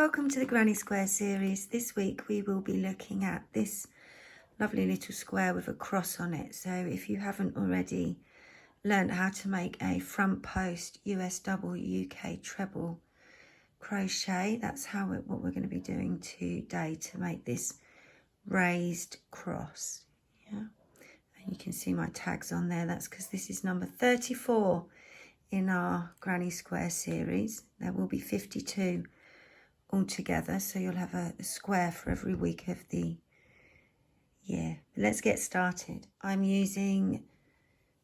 Welcome to the Granny Square series. This week we will be looking at this lovely little square with a cross on it. So if you haven't already learned how to make a front post US double UK treble crochet, that's what we're going to be doing today to make this raised cross. Yeah, and you can see my tags on there. That's because this is number 34 in our Granny Square series. There will be 52 altogether, so you'll have a square for every week of the year. Let's get started. I'm using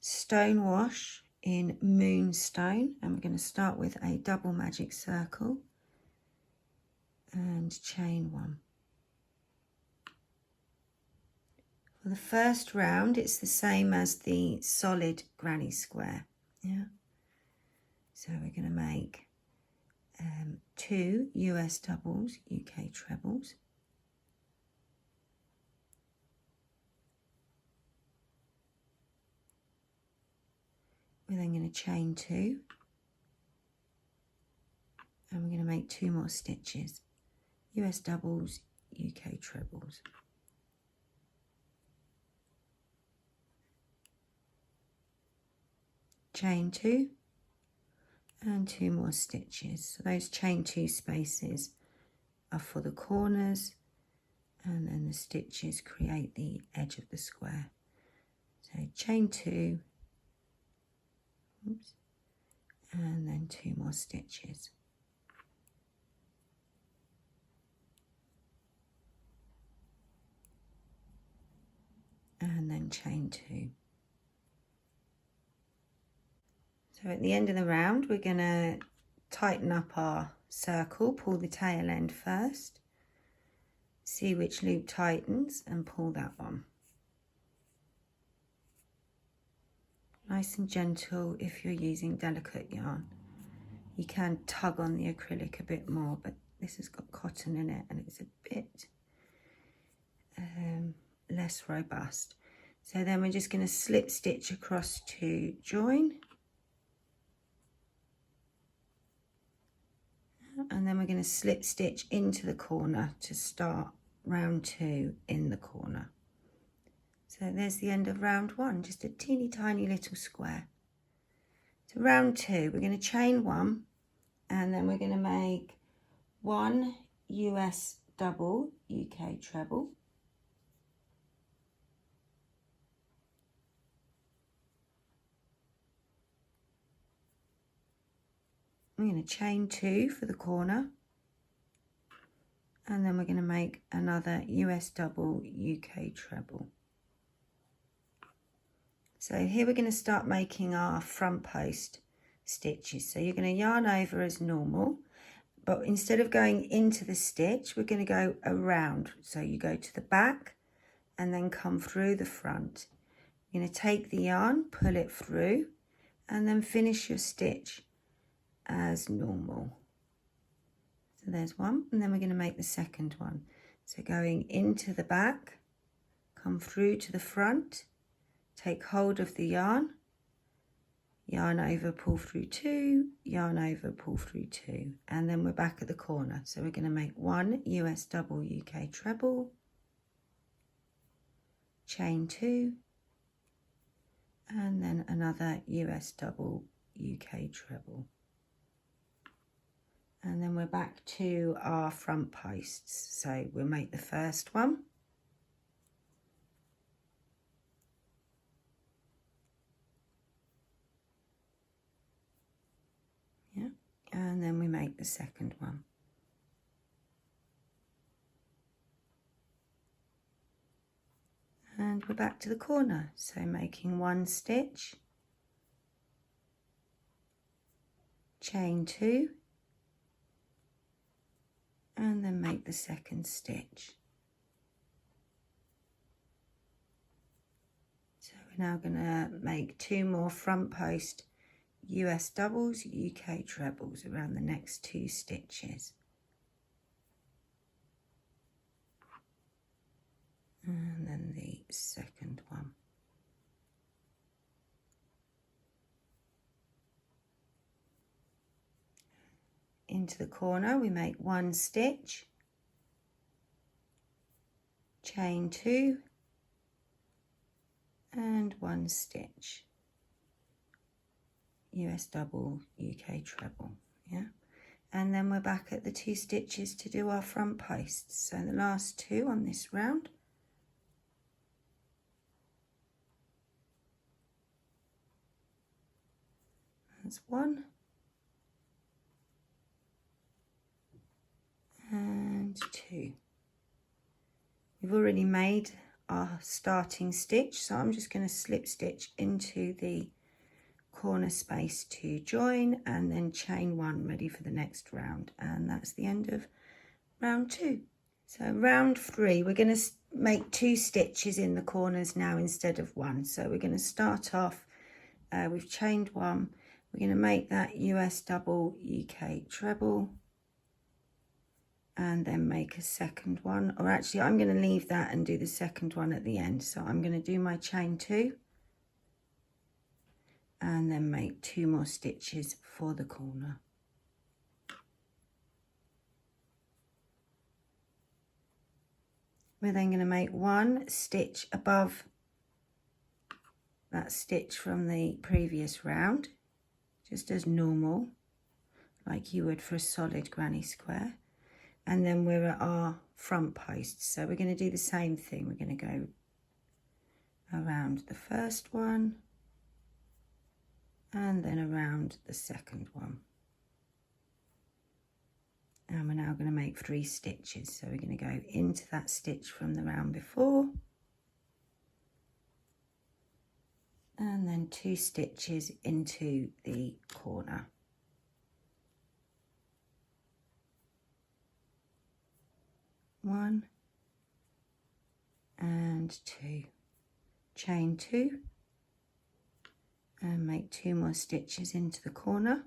stone wash in Moonstone, and we're going to start with a double magic circle and chain one. For the first round, it's the same as the solid granny square. Yeah, so we're going to make 2 US doubles, UK trebles. We're then going to chain 2, and we're going to make 2 more stitches, US doubles, UK trebles. Chain 2 and 2 more stitches. So those chain 2 spaces are for the corners, and then the stitches create the edge of the square. So chain 2, oops, and then 2 more stitches. And then chain 2. So at the end of the round, we're going to tighten up our circle, pull the tail end first, see which loop tightens and pull that one. Nice and gentle if you're using delicate yarn. You can tug on the acrylic a bit more, but this has got cotton in it and it's a bit less robust. So then we're just going to slip stitch across to join. And then we're going to slip stitch into the corner to start round 2 in the corner. So there's the end of round 1, just a teeny tiny little square. So round 2, we're going to chain 1, and then we're going to make 1 US double, UK treble. We're going to chain 2 for the corner, and then we're going to make another US double, UK treble. So here we're going to start making our front post stitches. So you're going to yarn over as normal, but instead of going into the stitch, we're going to go around. So you go to the back and then come through the front. You're going to take the yarn, pull it through, and then finish your stitch as normal. So there's one, and then we're going to make the second one. So going into the back, come through to the front, take hold of the yarn, yarn over, pull through 2, yarn over, pull through 2, and then we're back at the corner. So we're going to make 1 US double, UK treble, chain 2, and then another US double, UK treble. And then we're back to our front posts. So we'll make the first one. Yeah, and then we make the second one. And we're back to the corner. So making 1 stitch, chain 2, and then make the second stitch. So we're now going to make 2 more front post US doubles, UK trebles around the next 2 stitches. And then the second one. into the corner, we make 1 stitch, chain 2 and 1 stitch, US double, UK treble, yeah. And then we're back at the 2 stitches to do our front posts. So the last 2 on this round. That's 1 and 2. We've already made our starting stitch, so I'm just going to slip stitch into the corner space to join and then chain 1, ready for the next round. And that's the end of round 2. So round 3, we're going to make 2 stitches in the corners now instead of 1. So we're going to start off, we've chained 1, we're going to make that US double, UK treble, and then make a second one. Or actually, I'm going to leave that and do the second one at the end. So I'm going to do my chain 2 and then make 2 more stitches for the corner. We're then going to make 1 stitch above that stitch from the previous round, just as normal, like you would for a solid granny square. And then we're at our front posts, so we're going to do the same thing. We're going to go around the first one and then around the second one. And we're now going to make 3 stitches. So we're going to go into that stitch from the round before, and then 2 stitches into the corner. One and 2, chain 2 and make 2 more stitches into the corner.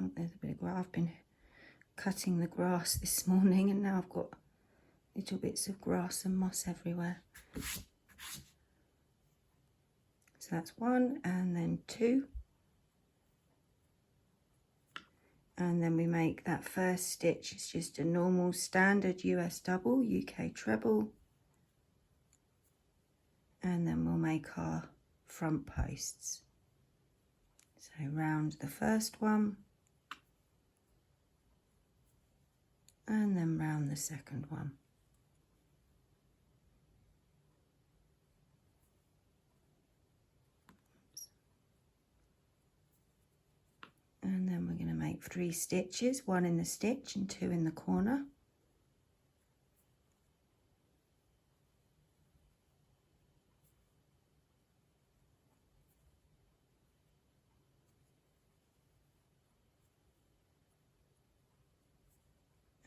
Oh, there's a bit of grass. I've been cutting the grass this morning and now I've got little bits of grass and moss everywhere. So that's 1 and then 2. And then we make that first stitch, it's just a normal standard US double, UK treble. And then we'll make our front posts. So round the first one. And then round the second one. And then we're going to make 3 stitches, 1 in the stitch and 2 in the corner.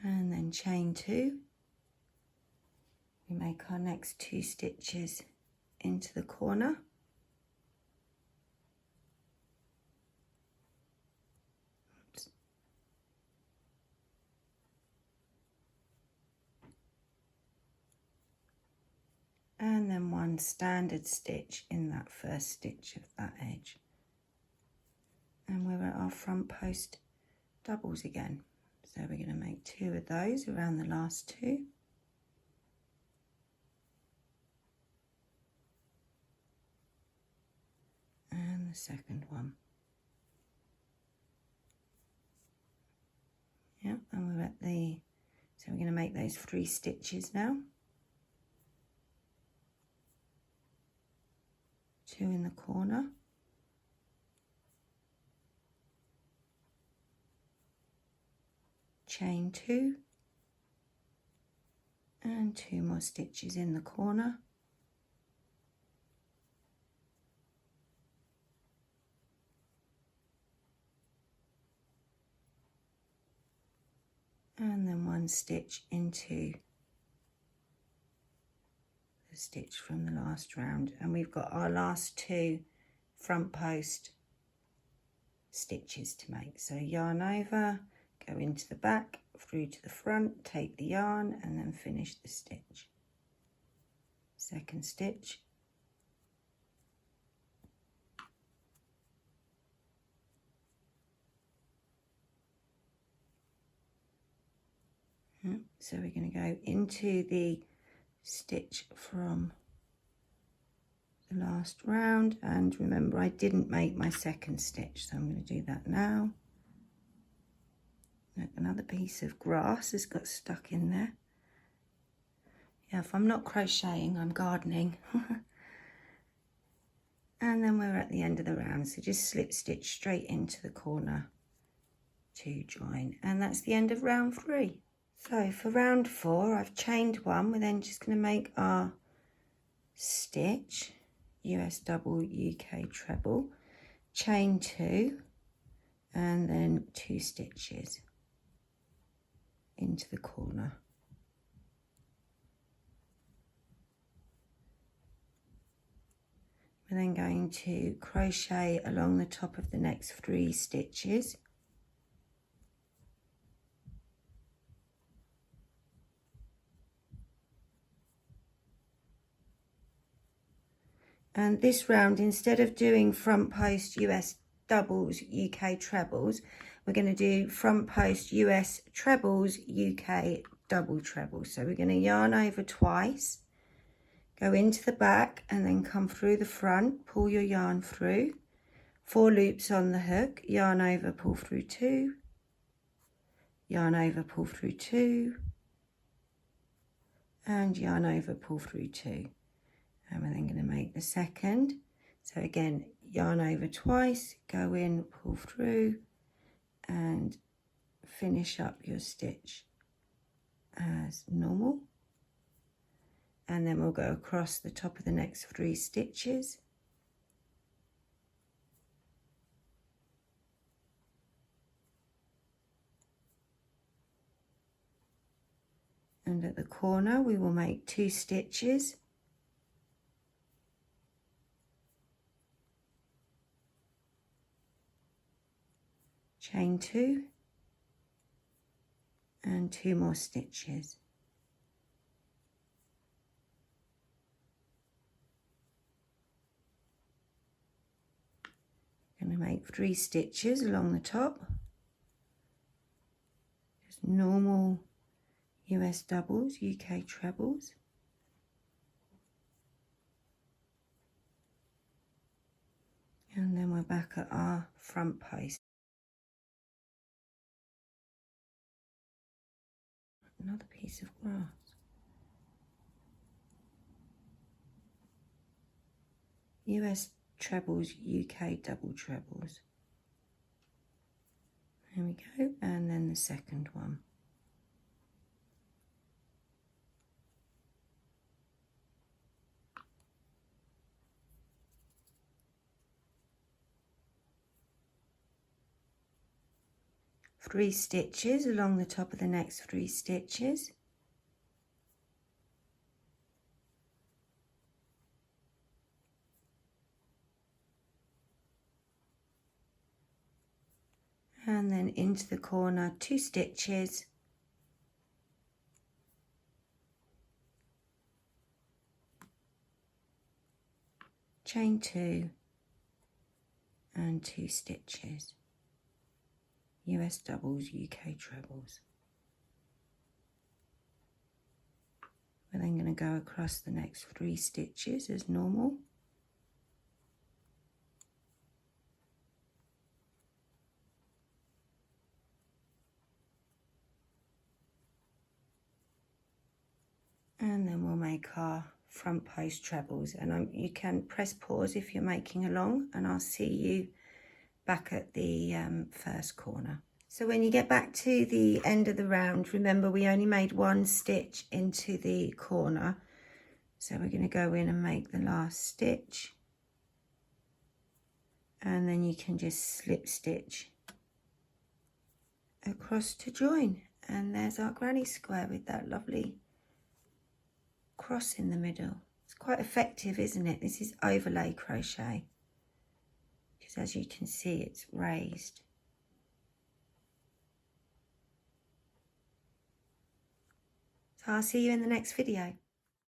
And then chain 2. We make our next 2 stitches into the corner. And then 1 standard stitch in that first stitch of that edge. And we're at our front post doubles again. So we're going to make 2 of those around the last 2. And the second one. Yeah, and we're at the, so we're going to make those 3 stitches now. 2 in the corner. Chain 2 and 2 more stitches in the corner. And then 1 stitch into the stitch from the last round, and we've got our last 2 front post stitches to make. So yarn over, go into the back, through to the front, take the yarn and then finish the stitch. Second stitch, So we're going to go into the stitch from the last round, and remember I didn't make my second stitch, so I'm going to do that now. Look, another piece of grass has got stuck in there. Yeah, if I'm not crocheting, I'm gardening. And then we're at the end of the round, so just slip stitch straight into the corner to join, and that's the end of round 3. So for round 4, I've chained 1. We're then just going to make our stitch, US double, UK treble, chain 2, and then 2 stitches into the corner. We're then going to crochet along the top of the next 3 stitches. And this round, instead of doing front post US doubles, UK trebles, we're going to do front post US trebles, UK double trebles. So we're going to yarn over twice, go into the back and then come through the front, pull your yarn through, 4 loops on the hook, yarn over, pull through 2, yarn over, pull through 2, and yarn over, pull through 2. And we're then going to make the second. So again, yarn over twice, go in, pull through, and finish up your stitch as normal. And then we'll go across the top of the next 3 stitches. And at the corner, we will make 2 stitches. Chain 2 and 2 more stitches. Going to make 3 stitches along the top, just normal US doubles, UK trebles. And then we're back at our front post. Another piece of grass. US trebles, UK double trebles. There we go, and then the second one. Three stitches along the top of the next 3 stitches. And then into the corner, 2 stitches. Chain 2 and 2 stitches. US doubles, UK trebles. We're then going to go across the next 3 stitches as normal. And then we'll make our front post trebles, and you can press pause if you're making along, and I'll see you back at the first corner. So when you get back to the end of the round, remember we only made 1 stitch into the corner, so we're going to go in and make the last stitch, and then you can just slip stitch across to join, and there's our granny square with that lovely cross in the middle. It's quite effective, isn't it? This is overlay crochet, because as you can see it's raised. So I'll see you in the next video.